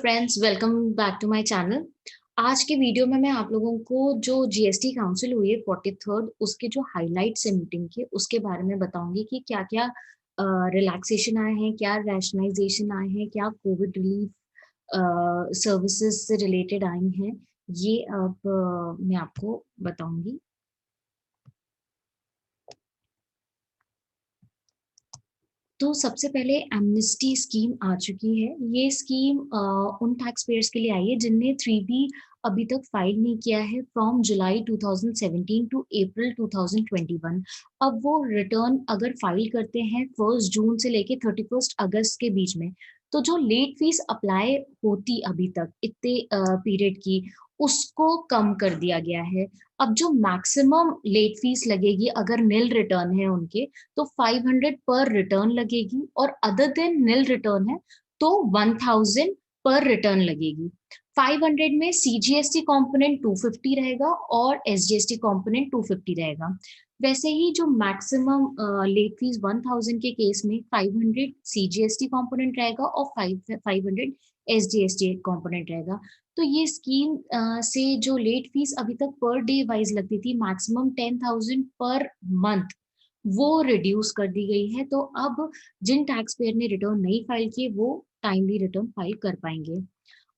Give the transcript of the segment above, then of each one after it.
Friends, welcome back to my channel. आज के video में मैं आप लोगों को जो जीएसटी काउंसिल हुई है 43rd, उसके जो हाइलाइट्स है मीटिंग के, उसके बारे में बताऊंगी कि क्या क्या रिलैक्सेशन आए हैं, क्या रैशनलाइजेशन आए हैं, क्या कोविड रिलीफ सर्विसेज से रिलेटेड आई हैं। ये अब मैं आपको बताऊंगी। तो सबसे पहले एमनेस्टी स्कीम आ चुकी है। ये स्कीम उन टैक्स पेयर्स के लिए आई है जिनने 3B अभी तक फाइल नहीं किया है फ्रॉम जुलाई 2017 टू अप्रैल 2021। अब वो रिटर्न अगर फाइल करते हैं 1 जून से लेके 31 अगस्त के बीच में, तो जो लेट फीस अप्लाई होती अभी तक इतने पीरियड की, उसको कम कर दिया गया है। अब जो मैक्सिमम लेट फीस लगेगी अगर निल रिटर्न है उनके, तो 500 पर रिटर्न लगेगी, और अदर देन निल रिटर्न है तो 1000 पर रिटर्न लगेगी। 500 में सीजीएसटी कंपोनेंट 250 रहेगा और एसजीएसटी कंपोनेंट 250 रहेगा। वैसे ही जो मैक्सिमम लेट फीस 1000 के केस में 500 सीजीएसटी कंपोनेंट रहेगा और 500 एसजीएसटी कंपोनेंट रहेगा। तो ये स्कीम से जो लेट फीस अभी तक पर डे वाइज लगती थी मैक्सिमम 10,000 पर मंथ, वो रिड्यूस कर दी गई है। तो अब जिन टैक्स पेयर ने रिटर्न नहीं फाइल किए वो टाइमली रिटर्न फाइल कर पाएंगे।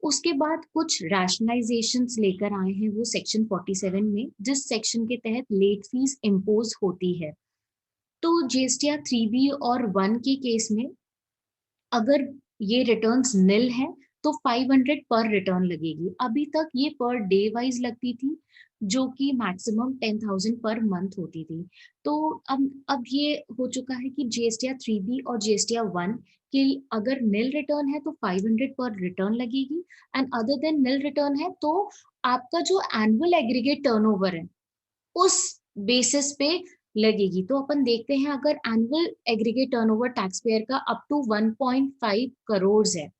उसके बाद कुछ रैशनलाइजेशंस लेकर आए हैं वो सेक्शन 47 में, जिस सेक्शन के तहत लेट फीस इम्पोज होती है। तो जीएसटीआर 3B और 1 के केस में अगर ये रिटर्न्स निल है तो 500 पर रिटर्न लगेगी। अभी तक ये पर डे वाइज लगती थी, जो कि मैक्सिमम 10,000 पर मंथ होती थी। तो अब ये हो चुका है कि जीएसटीआर 3B और जीएसटीआर 1 के अगर निल रिटर्न है तो 500 पर रिटर्न लगेगी, and other than nil return है तो आपका जो एनुअल एग्रीगेट टर्नओवर है उस बेसिस पे लगेगी। तो अपन देखते हैं, अगर annual aggregate turnover tax payer का अप टू 1.5 करोड़ है,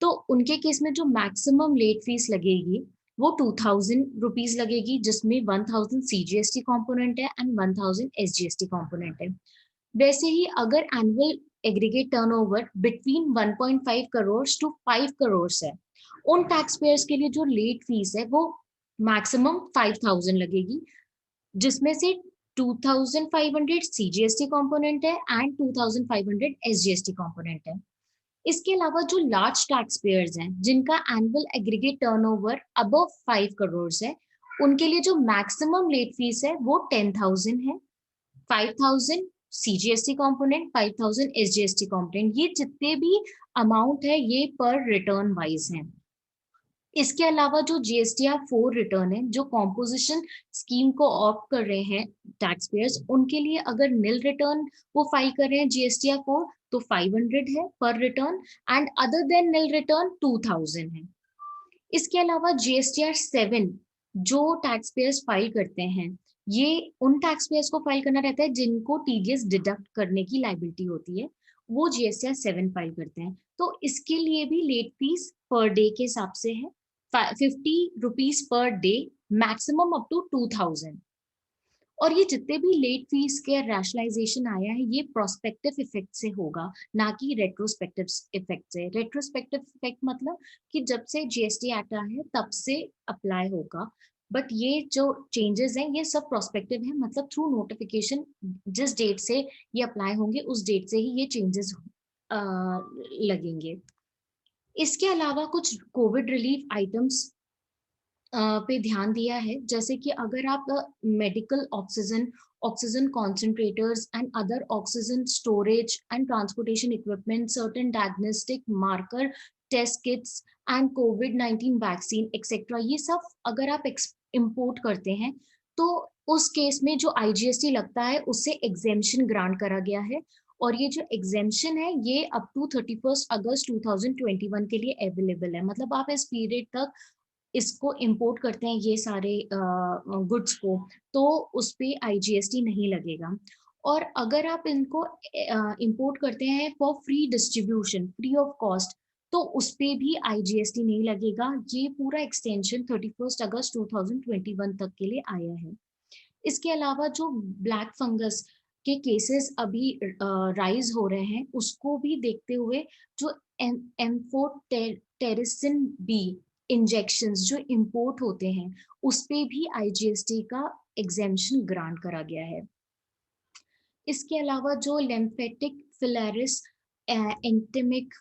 तो उनके केस में जो मैक्सिमम लेट फीस लगेगी वो 2000 रुपीज लगेगी, जिसमें 1000 सीजीएसटी कंपोनेंट है एंड 1000 एसजीएसटी कंपोनेंट है। वैसे ही अगर annual aggregate turnover between 1.5 crore to 5 crore है, उन टैक्स पेयर्स के लिए जो लेट फीस है वो मैक्सिमम 5000 लगेगी, जिसमें से 2500 सीजीएसटी कंपोनेंट है एंड 2500 एसजीएसटी कंपोनेंट है। इसके अलावा जो लार्ज टैक्स पेयर्स हैं जिनका annual aggregate turnover above 5 crore है, उनके लिए जो मैक्सिमम लेट फीस है वो 10,000 है। 5,000 सीजीएसटी कंपोनेंट, 5,000 एसजीएसटी कंपोनेंट, ये जितने भी अमाउंट है ये पर रिटर्न वाइज हैं। इसके अलावा जो जीएसटीआर 4 रिटर्न है, जो कॉम्पोजिशन स्कीम को ऑप्ट कर रहे हैं टैक्स पेयर्स, उनके लिए अगर निल रिटर्न वो फाइल कर रहे हैं जीएसटीआर 4 तो 500 है पर return, and other than nil return 2000 है। इसके अलावा जीएसटीआर 7 जो टैक्स पेयर्स फाइल करते हैं, ये उन टैक्स पेयर्स को फाइल करना रहता है जिनको टीडीएस डिडक्ट करने की लाइबिलिटी होती है, वो जीएसटीआर 7 फाइल करते हैं। तो इसके लिए भी लेट फीस पर डे के हिसाब से है 50 rupees per day, maximum up to 2000। और ये जितने भी लेट फीस के रैशनलाइजेशन आया है ये प्रोस्पेक्टिव इफेक्ट से होगा, ना कि रेट्रोस्पेक्टिव इफेक्ट से। रेट्रोस्पेक्टिव इफेक्ट मतलब कि जब से जीएसटी एक्ट आया है तब से अप्लाई होगा, बट ये जो चेंजेस हैं ये सब प्रोस्पेक्टिव है, मतलब थ्रू नोटिफिकेशन जिस डेट से ये अप्लाई होंगे उस डेट से ही ये चेंजेस लगेंगे। इसके अलावा कुछ कोविड रिलीफ आइटम्स पे ध्यान दिया है, जैसे कि अगर आप medical oxygen, oxygen concentrators and other oxygen storage and transportation equipment, certain diagnostic marker test kits and कोविड-19 वैक्सीन एक्सेट्रा, ये सब अगर आप इंपोर्ट करते हैं तो उस केस में जो आईजीएसटी लगता है उससे एग्जेम्पशन ग्रांट करा गया है। और ये जो एग्जेम्पशन है ये अप टू 31 अगस्त 2021 के लिए अवेलेबल है, मतलब आप इस पीरियड तक इसको इंपोर्ट करते हैं ये सारे गुड्स को, तो उस पे आईजीएसटी नहीं लगेगा। और अगर आप इनको इंपोर्ट करते हैं for free distribution, free of cost, तो उस पे भी आईजीएसटी नहीं लगेगा। ये पूरा एक्सटेंशन 31 अगस्त 2021 तक के लिए आया है। इसके अलावा जो ब्लैक फंगस के केसेस अभी राइज हो रहे हैं उसको भी देखते हुए जो टेरिसिन बी इंजेक्शंस जो इंपोर्ट होते हैं, उस पे भी आईजीएसटी का एग्जेम्पशन ग्रांट करा गया है। इसके अलावा जो लिम्फेटिक फिलैरिस एंडेमिक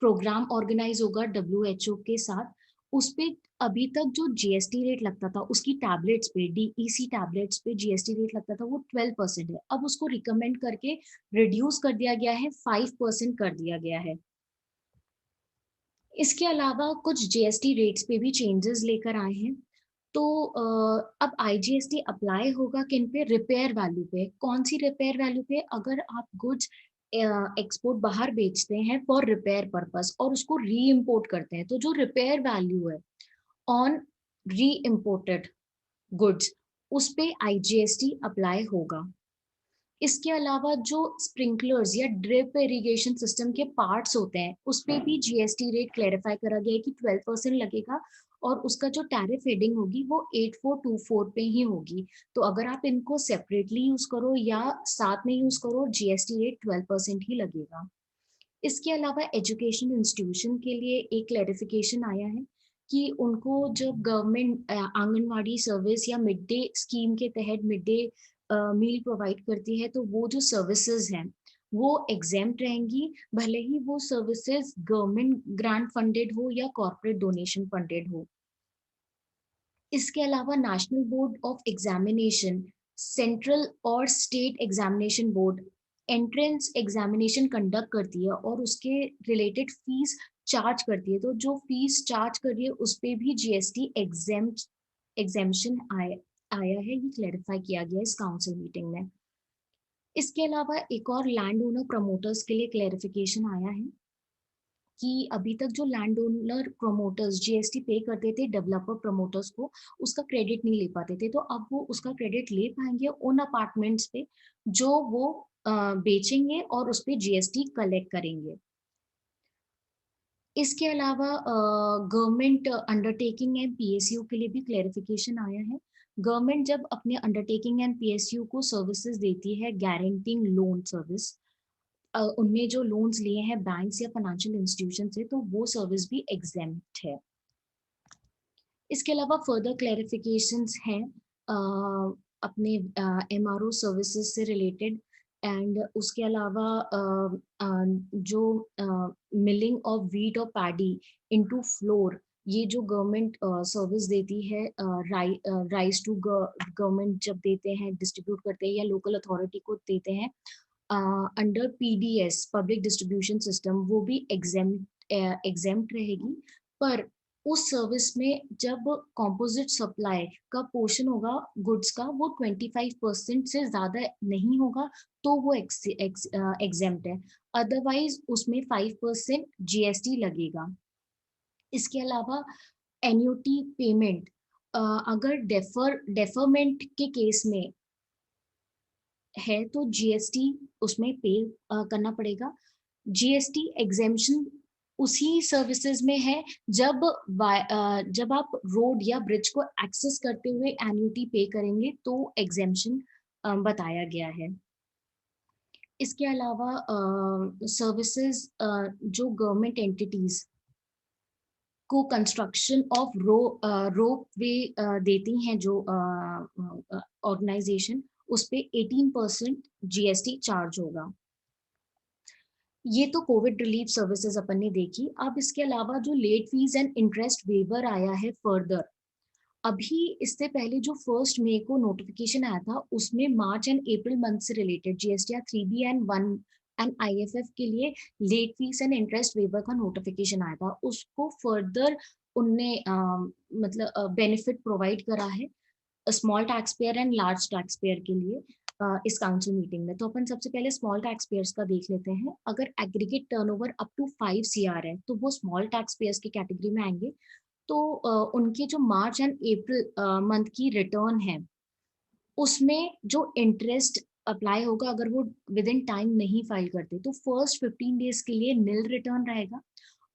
प्रोग्राम ऑर्गेनाइज होगा डब्ल्यूएचओ के साथ, उस पे अभी तक जो जीएसटी रेट लगता था उसकी टैबलेट्स पे, डीईसी टैबलेट्स पे जीएसटी रेट लगता था वो 12% है। अब उसको रिकमेंड करके रिड्यूस कर दिया गया है, 5% कर दिया गया है। इसके अलावा कुछ जीएसटी रेट्स पे भी चेंजेस लेकर आए हैं। तो अब आईजीएसटी अप्लाई होगा किन पे? रिपेयर वैल्यू पे। कौन सी रिपेयर वैल्यू पे? अगर आप गुड्स एक्सपोर्ट बाहर बेचते हैं फॉर रिपेयर पर्पस और उसको री इम्पोर्ट करते हैं, तो जो रिपेयर वैल्यू है ऑन री इम्पोर्टेड गुड्स, उस पे आईजीएसटी अप्लाई होगा। इसके अलावा जो स्प्रिंकलर्स या ड्रिप इरिगेशन सिस्टम के पार्ट्स होते हैं, उस पे भी जीएसटी रेट क्लेरिफाई करा गया है कि 12% लगेगा और उसका जो टैरिफ हेडिंग होगी वो 8424 पे ही होगी। तो अगर आप इनको सेपरेटली यूज करो या साथ में यूज करो, जीएसटी रेट 12% ही लगेगा। इसके अलावा एजुकेशन इंस्टीट्यूशन के लिए एक क्लेरिफिकेशन आया है कि उनको जब गवर्नमेंट आंगनवाड़ी सर्विस या मिड डे स्कीम के तहत मिड डे मील प्रोवाइड करती है, तो वो जो सर्विसेज हैं वो एग्जेम्प्ट रहेंगी, भले ही वो सर्विसेज गवर्नमेंट ग्रांट फंडेड हो या कॉर्पोरेट डोनेशन फंडेड हो। इसके अलावा national board of examination, central और state examination board entrance examination conduct करती है और उसके रिलेटेड फीस चार्ज करती है। तो जो फीस चार्ज कर रही है उस पे भी जीएसटी एग्जेम्पशन आया है, ये क्लेरिफाई किया गया इस काउंसिल मीटिंग में। इसके अलावा एक और लैंड ओनर प्रमोटर्स के लिए क्लेरिफिकेशन आया है कि अभी तक जो लैंड ओनर प्रोमोटर्स जीएसटी पे करते थे डेवलपर प्रमोटर्स को, उसका क्रेडिट नहीं ले पाते थे, तो अब वो उसका क्रेडिट ले पाएंगे उन अपार्टमेंट्स पे जो वो बेचेंगे और उस पे जीएसटी कलेक्ट करेंगे। इसके अलावा गवर्नमेंट अंडरटेकिंग एंड पीएसयू के लिए भी क्लेरिफिकेशन आया है। गवर्नमेंट जब अपने अंडरटेकिंग एंड पीएसयू को सर्विसेज देती है, गारंटिंग लोन सर्विस, उनने जो लोन्स लिए हैं बैंक्स या फाइनेंशियल इंस्टीट्यूशन से, तो वो सर्विस भी एग्जेम्प्ट है। इसके अलावा फर्दर क्लैरिफिकेशंस हैं अपने एमआरओ सर्विसेज से रिलेटेड, एंड उसके अलावा जो मिलिंग ऑफ वीट और पैडी इनटू फ्लोर, ये जो गवर्नमेंट सर्विस देती है, राइस टू गवर्नमेंट जब देते हैं, डिस्ट्रीब्यूट करते हैं या लोकल अथॉरिटी को देते हैं under PDS public distribution system, वो भी एग्जेम्प्ट रहेगी। पर उस सर्विस में जब कॉम्पोजिट सप्लाई का पोर्शन होगा गुड्स का, वो 25% से ज्यादा नहीं होगा, तो वो एग्जेम्प्ट है। अदरवाइज उसमें 5% जीएसटी लगेगा। इसके अलावा एन्यूटी पेमेंट, अगर डेफरमेंट के केस में है तो जीएसटी उसमें पे करना पड़ेगा। जीएसटी एग्जेम्पशन उसी सर्विसेज में है जब जब आप रोड या ब्रिज को एक्सेस करते हुए एन्युटी पे करेंगे, तो एग्जेम्पशन बताया गया है। इसके अलावा सर्विसेज जो गवर्नमेंट एंटिटीज को कंस्ट्रक्शन ऑफ रोप वे देती हैं, जो ऑर्गेनाइजेशन, उस पे 18% जीएसटी चार्ज होगा। ये तो कोविड रिलीफ सर्विसेज अपन ने देखी। अब इसके अलावा जो late fee and interest waiver आया है फर्दर, अभी इससे पहले जो 1 मई को नोटिफिकेशन आया था, उसमें मार्च एंड अप्रैल मंथ से related GST 3B and 1 and IFF के लिए late fee and interest waiver का नोटिफिकेशन आया था। उसको फर्दर उनने मतलब बेनिफिट प्रोवाइड करा है small tax payer and large tax payer के लिए इस काउंसिल मीटिंग में। तो अपन सबसे पहले स्मॉल टैक्स पेयर्स का देख लेते हैं। अगर aggregate turnover up to 5 CR है, तो वो स्मॉल टैक्स पेयर्स की कैटेगरी में आएंगे। तो उनके जो मार्च एंड अप्रैल मंथ की रिटर्न है, उसमें जो इंटरेस्ट अप्लाई होगा, अगर वो विद इन टाइम नहीं फाइल करते, तो फर्स्ट 15 डेज के लिए नील रिटर्न रहेगा।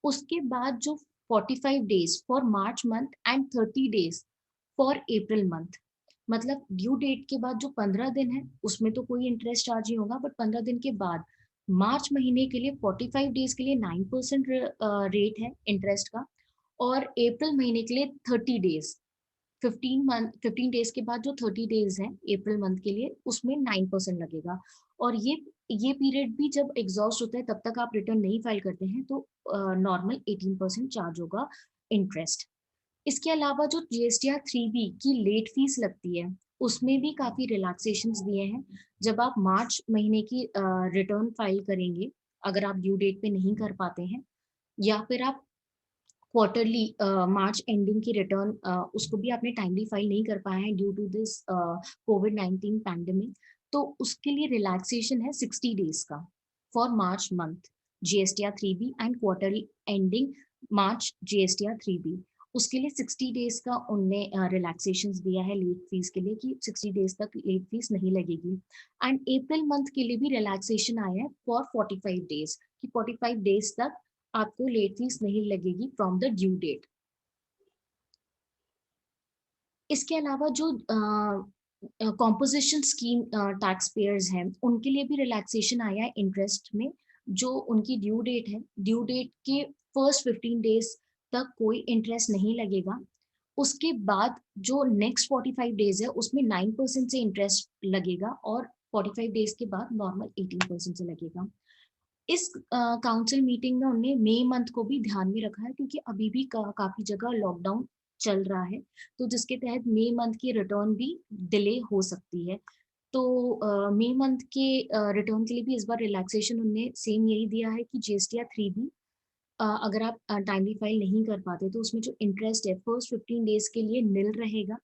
उसके बाद जो 45 days for March month and 30 days for April month, मतलब ड्यू डेट के बाद जो 15 दिन है उसमें तो कोई इंटरेस्ट चार्ज नहीं होगा, बट 15 दिन के बाद मार्च महीने के लिए 45 डेज के लिए 9% रेट है इंटरेस्ट का, और अप्रैल महीने के लिए 30 डेज, 15 डेज के बाद जो 30 डेज है अप्रैल मंथ के लिए, उसमें 9% लगेगा। और ये पीरियड भी जब एग्जॉस्ट होता है तब तक आप रिटर्न नहीं फाइल करते हैं तो नॉर्मल 18% चार्ज होगा इंटरेस्ट। इसके अलावा जो जीएसटीआर 3B की लेट फीस लगती है, उसमें भी काफी रिलैक्सेशंस दिए हैं। जब आप मार्च महीने की रिटर्न फाइल करेंगे, अगर आप ड्यू डेट पे नहीं कर पाते हैं, या फिर आप क्वार्टरली मार्च एंडिंग की रिटर्न उसको भी आपने टाइमली फाइल नहीं कर पाए हैं ड्यू टू दिस कोविड-19 पैंडेमिक, तो उसके लिए रिलैक्सेशन है 60 डेज का for March month GSTR 3B and quarterly ending March GSTR 3B। उसके लिए 60 डेज का उनने रिलैक्सेशंस दिया है लेट फीस के लिए, कि 60 डेज तक लेट फीस नहीं लगेगी। एंड अप्रैल मंथ के लिए भी रिलैक्सेशन आया है फॉर 45 डेज, कि 45 डेज तक आपको लेट फीस नहीं लगेगी फ्रॉम द ड्यू डेट। इसके अलावा जो कॉम्पोजिशन स्कीम टैक्स पेयर्स हैं, उनके लिए भी रिलैक्सेशन आया है इंटरेस्ट में। जो उनकी ड्यू डेट है, ड्यू डेट के फर्स्ट 15 डेज तक कोई इंटरेस्ट नहीं लगेगा। उसके बाद जो नेक्स्ट 45 डेज है उसमें 9% से इंटरेस्ट लगेगा, और 45 डेज के बाद नॉर्मल 18% से लगेगा। इस काउंसिल मीटिंग में उन्होंने मई मंथ को भी ध्यान में रखा है, क्योंकि अभी भी काफी जगह लॉकडाउन चल रहा है, तो जिसके तहत मई मंथ की रिटर्न भी डिले हो सकती है। तो मई मंथ के रिटर्न के लिए भी इस बार रिलैक्सेशन उन्होंने सेम यही दिया है कि जीएसटीआर 3B अगर आप टाइमली फाइल नहीं कर पाते तो उसमें जो इंटरेस्ट है फर्स्ट 15 डेज के लिए निल रहेगा।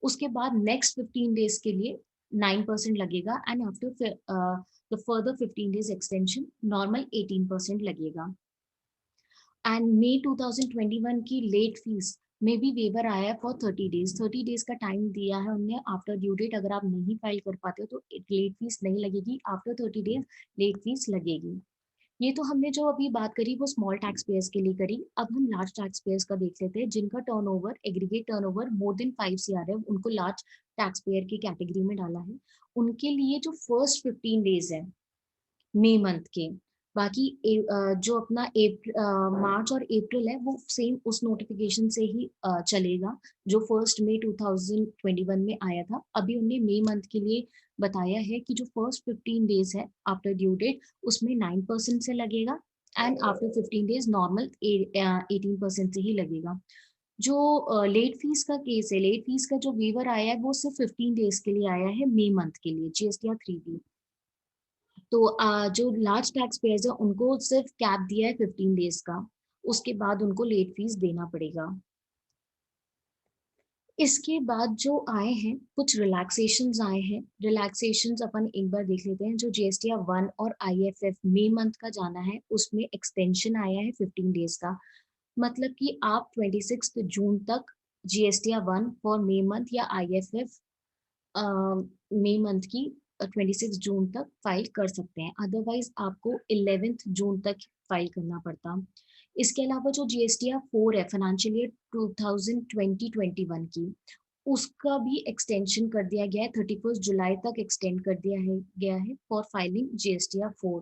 उसके बाद नेक्स्ट 15 डेज के लिए 9% लगेगा, and after the further 15 days extension normal 18% लगेगा। एंड मई 2021 की लेट फीस में भी वेवर आया है फॉर 30 डेज का टाइम दिया है उनने आफ्टर ड्यू डेट। अगर आप नहीं फाइल कर पाते हो तो लेट फीस नहीं लगेगी, आफ्टर 30 डेज लेट फीस लगेगी। ये तो हमने जो अभी बात करी वो स्मॉल टैक्स पेयर्स के लिए करी। अब हम लार्ज टैक्स पेयर्स का देख लेते हैं, जिनका turnover aggregate turnover more than 5 CR है, उनको लार्ज टैक्स पेयर की कैटेगरी में डाला है। उनके लिए जो फर्स्ट 15 डेज है मई मंथ के, बाकी जो अपना मार्च और अप्रैल है वो सेम उस नोटिफिकेशन से ही चलेगा जो फर्स्ट मई 2021 में आया था। अभी उन्हें मई मंथ के लिए बताया है कि जो फर्स्ट 15 डेज है आफ्टर ड्यू डेट, उसमें 9% से लगेगा, एंड आफ्टर 15 डेज नॉर्मल 18% से ही लगेगा। जो लेट फीस का केस है, लेट फीस का जो वेवर आया है वो सिर्फ 15 डेज के लिए आया है मई मंथ के लिए जीएसटीआर 3B। तो जो लार्ज टैक्स पेयर्स है उनको सिर्फ कैप दिया है 15 डेज का, उसके बाद उनको लेट फीस देना पड़ेगा। इसके बाद जो आए हैं कुछ रिलैक्सेशंस आए हैं, रिलैक्सेशंस अपन एक बार देख लेते हैं। जो जीएसटीआर 1 और आईएफएफ मई मंथ का जाना है उसमें एक्सटेंशन आया है 15 डेज का। मतलब कि आप 26 जून तक जीएसटीआर 1 फॉर मई मंथ या आईएफएफ मई मंथ की 26 जून तक फाइल कर सकते हैं, अदरवाइज आपको 11 जून तक फाइल करना पड़ता। इसके अलावा जो जीएसटीआर 4 है फाइनेंशियल ईयर 2020-21 की, उसका भी एक्सटेंशन कर दिया गया है, 31 जुलाई तक एक्सटेंड कर दिया है गया है फॉर फाइलिंग जीएसटीआर 4।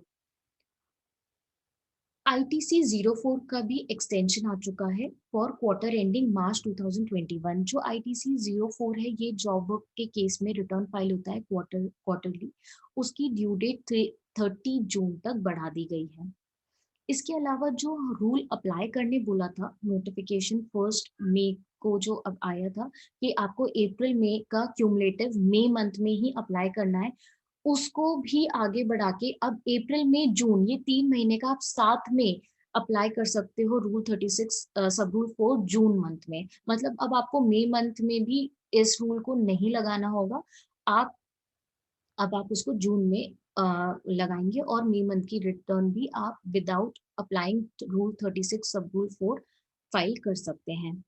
आईटीसी 04 का भी एक्सटेंशन आ चुका है फॉर क्वार्टर एंडिंग मार्च 2021। जो आईटीसी 04 है ये जॉब के केस में रिटर्न फाइल होता है क्वार्टरली, उसकी ड्यू डेट 30 जून तक बढ़ा दी गई है। इसके अलावा जो रूल अप्लाई करने बोला था नोटिफिकेशन फर्स्ट मई को जो अब आया था कि आपको अप्रैल मई का क्यूमुलेटिव मई मंथ में ही अप्लाई करना है, उसको भी आगे बढ़ा के अब अप्रैल मई जून ये 3 महीने का आप साथ में अप्लाई कर सकते हो रूल 36 सब रूल 4 जून मंथ में। मतलब अब आपको मई मंथ में भी इस रूल को नहीं लगाना होगा, आप अब आप उसको जून में लगाएंगे, और मई मंथ की रिटर्न भी आप विदाउट अप्लाइंग रूल 36 सब रूल 4 फाइल कर सकते हैं।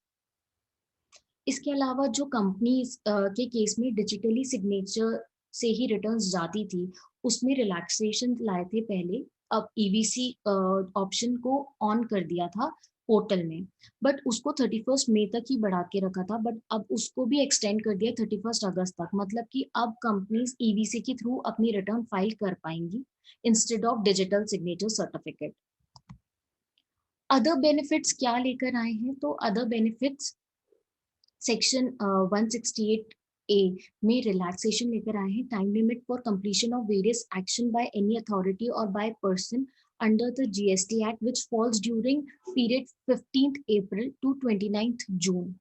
इसके अलावा जो कंपनीज के केस में डिजिटली सिग्नेचर से ही रिटर्न्स जाती थी, उसमें रिलैक्सेशन लाए थे पहले। अब ईवीसी ऑप्शन को ऑन कर दिया था पोर्टल में, बट उसको 31st मई तक ही बढ़ा के रखा था, बट अब उसको भी एक्सटेंड कर दिया 31st अगस्त तक। मतलब कि अब कंपनीज ईवीसी के थ्रू अपनी रिटर्न फाइल कर पाएंगी instead of digital signature certificate. Other benefits क्या लेकर आए हैं? तो अदर बेनिफिट्स सेक्शन 168 ए में रिलैक्सेशन लेकर आए हैं। Time limit for completion of various action by any authority और by person under the GST act which falls during period 15th April to 29th June.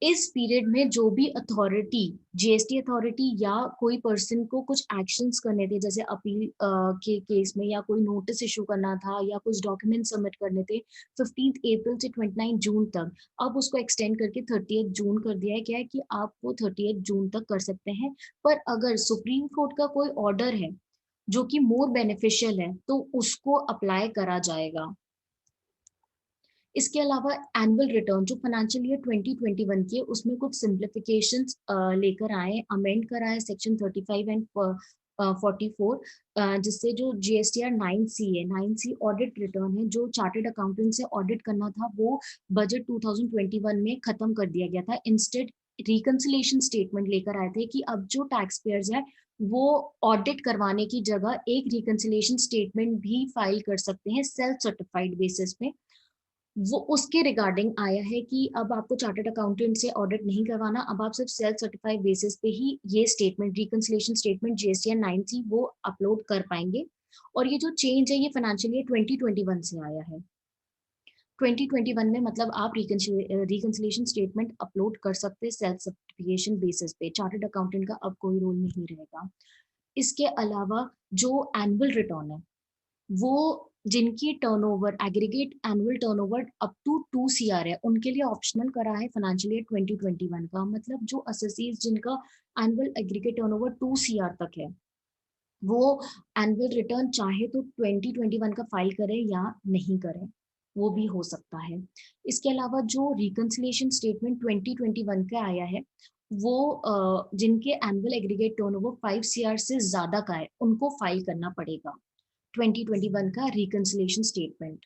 इस पीरियड में जो भी अथॉरिटी, जीएसटी अथॉरिटी या कोई पर्सन को कुछ एक्शंस करने थे, जैसे अपील के केस में, या कोई नोटिस इशू करना था, या कुछ डॉक्यूमेंट सबमिट करने थे 15th अप्रैल से 29 जून तक, अब उसको एक्सटेंड करके 30th जून कर दिया है। क्या है कि आप वो 30th जून तक कर सकते हैं। पर अगर सुप्रीम कोर्ट का कोई ऑर्डर है जो कि मोर बेनिफिशियल है, तो उसको अप्लाई करा जाएगा। इसके अलावा एनुअल रिटर्न जो फाइनेंशियल ईयर 2021 की है, उसमें कुछ सिंप्लीफिकेशंस लेकर आए, अमेंड कराए सेक्शन 35 एंड 44, जिससे जो जीएसटीआर 9C है, 9C ऑडिट रिटर्न है, जो चार्टर्ड अकाउंटेंट से ऑडिट करना था, वो बजट 2021 में खत्म कर दिया गया था। इंस्टेड रिकंसिलेशन स्टेटमेंट लेकर आए थे कि अब जो टैक्स पेयर्स है वो ऑडिट करवाने की जगह एक रिकंसिलेशन स्टेटमेंट भी फाइल कर सकते हैं सेल्फ सर्टिफाइड बेसिस पे। वो उसके रिगार्डिंग आया है कि अब आपको चार्टर्ड अकाउंटेंट से ऑडिट नहीं करवाना, अब आप सिर्फ सेल्फ सर्टिफाइड बेसिस पे ही ये statement, reconciliation statement GSTR 9C वो अपलोड कर पाएंगे। और ये जो चेंज है ये फाइनेंशियल ईयर 2021 से आया है। 2021 में मतलब आप रिकंसिलिएशन स्टेटमेंट अपलोड कर सकते हैं सेल्फ सर्टिफिकेशन बेसिस पे, चार्टर्ड अकाउंटेंट का अब कोई रोल नहीं रहेगा। इसके अलावा जो एनुअल रिटर्न है, वो जिनकी turnover, aggregate annual turnover up to 2 CR है, उनके लिए ऑप्शनल करा है फाइनेंशियल ईयर 2021 का। मतलब जो असेसीज जिनका एनुअल एग्रीगेट टर्नओवर 2 CR तक है, वो एनुअल रिटर्न चाहे तो 2021 का फाइल करें या नहीं करें, वो भी हो सकता है। इसके अलावा जो रिकंसिलिएशन स्टेटमेंट 2021 का आया है, वो जिनके एनुअल एग्रीगेट टर्नओवर 5 CR से ज्यादा का है, उनको फाइल करना पड़ेगा 2021 का रिकंसिलिएशन स्टेटमेंट।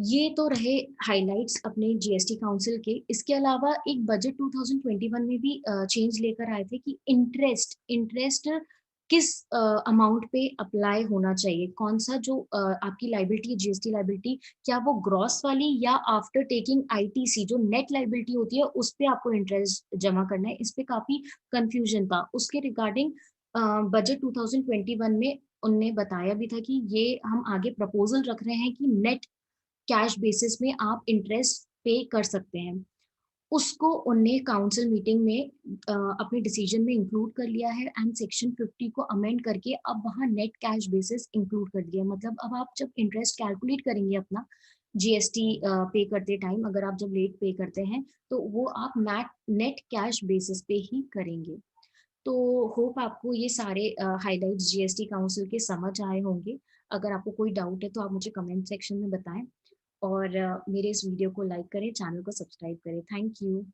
ये तो रहे हाइलाइट्स अपने जीएसटी काउंसिल के। इसके अलावा एक बजट 2021 में भी चेंज लेकर आए थे कि इंटरेस्ट इंटरेस्ट किस अमाउंट पे अप्लाई होना चाहिए, कौन सा जो आपकी लाइबिलिटी है, जीएसटी लाइबिलिटी, क्या वो ग्रॉस वाली या आफ्टर टेकिंग आईटीसी जो नेट लाइबिलिटी होती है उस पे आपको इंटरेस्ट जमा करना है। इस पे काफी कंफ्यूजन था। उसके रिगार्डिंग बजट 2021 में उनने बताया भी था कि ये हम आगे प्रपोजल रख रहे हैं कि नेट कैश बेसिस में आप इंटरेस्ट पे कर सकते हैं। उसको उनने काउंसिल मीटिंग में अपने डिसीजन में इंक्लूड कर लिया है, एंड सेक्शन 50 को अमेंड करके अब वहाँ नेट कैश बेसिस इंक्लूड कर दिया। मतलब अब आप जब इंटरेस्ट कैलकुलेट करेंगे अपना जीएसटी पे करते टाइम, अगर आप जब लेट पे करते हैं, तो वो आप नेट कैश बेसिस पे ही करेंगे। तो होप आपको ये सारे हाइलाइट्स जीएसटी काउंसिल के समझ आए होंगे। अगर आपको कोई डाउट है तो आप मुझे कमेंट सेक्शन में बताएं, और मेरे इस वीडियो को लाइक करें, चैनल को सब्सक्राइब करें। Thank you.